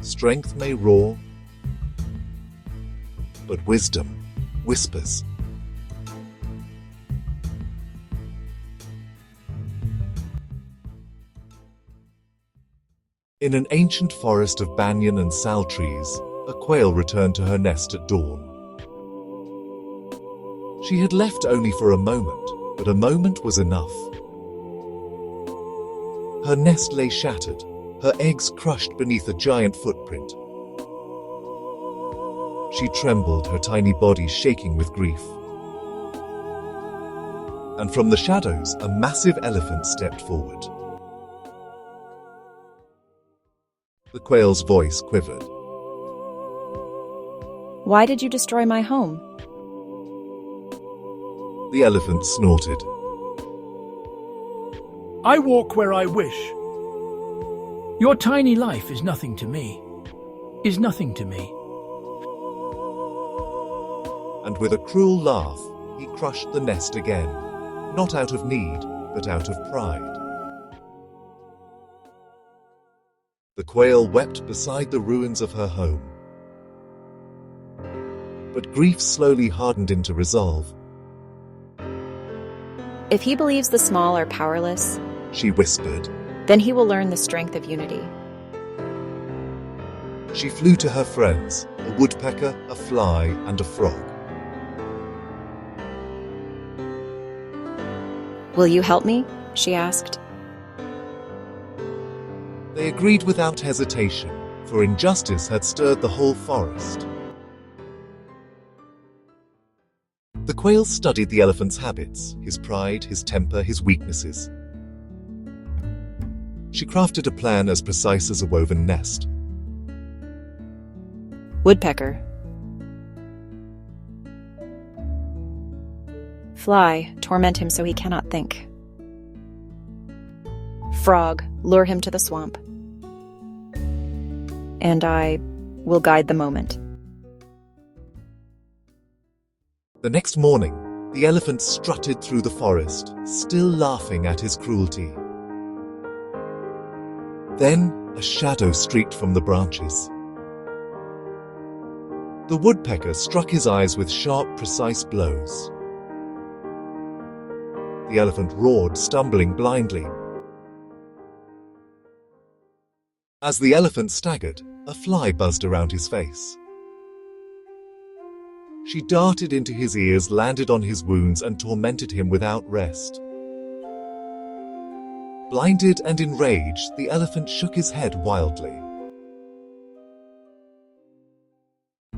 Strength may roar, but wisdom whispers. In an ancient forest of banyan and sal trees, a quail returned to her nest at dawn. She had left only for a moment, but a moment was enough. Her nest lay shattered, her eggs crushed beneath a giant footprint. She trembled, her tiny body shaking with grief. And from the shadows, a massive elephant stepped forward. The quail's voice quivered. Why did you destroy my home? The elephant snorted. I walk where I wish. Your tiny life is nothing to me. Is nothing to me. And with a cruel laugh, he crushed the nest again, not out of need, but out of pride. The quail wept beside the ruins of her home. But grief slowly hardened into resolve. If he believes the small are powerless, She whispered. then he will learn the strength of unity. She flew to her friends, a woodpecker, a fly, and a frog. Will you help me? She asked. They agreed without hesitation, for injustice had stirred the whole forest. The quail studied the elephant's habits, his pride, his temper, his weaknesses. She crafted a plan as precise as a woven nest. Woodpecker. Fly, torment him so he cannot think. Frog, lure him to the swamp. And I will guide the moment. The next morning, the elephant strutted through the forest, still laughing at his cruelty. Then, a shadow streaked from the branches. The woodpecker struck his eyes with sharp, precise blows. The elephant roared, stumbling blindly. As the elephant staggered, a fly buzzed around his face. She darted into his ears, landed on his wounds, and tormented him without rest. Blinded and enraged, the elephant shook his head wildly.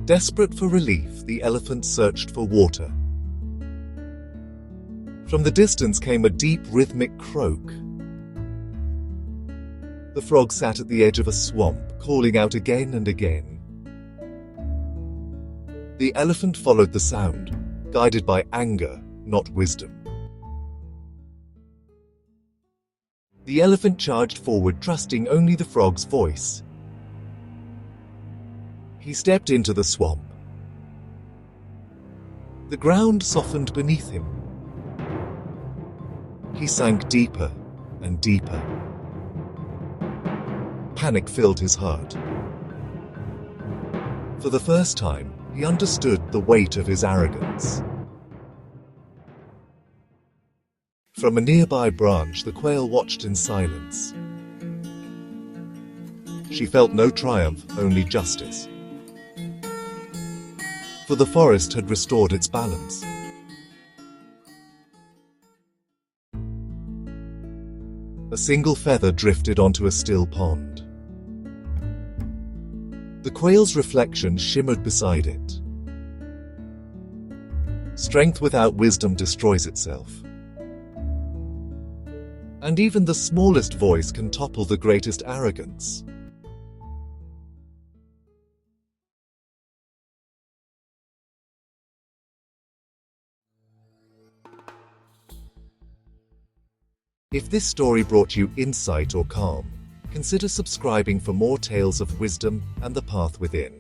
Desperate for relief, the elephant searched for water. From the distance came a deep, rhythmic croak. The frog sat at the edge of a swamp, calling out again and again. The elephant followed the sound, guided by anger, not wisdom. The elephant charged forward, trusting only the frog's voice. He stepped into the swamp. The ground softened beneath him. He sank deeper and deeper. Panic filled his heart. For the first time, he understood the weight of his arrogance. From a nearby branch, the quail watched in silence. She felt no triumph, only justice. For the forest had restored its balance. A single feather drifted onto a still pond. The quail's reflection shimmered beside it. Strength without wisdom destroys itself. And even the smallest voice can topple the greatest arrogance. If this story brought you insight or calm, consider subscribing for more tales of wisdom and the path within.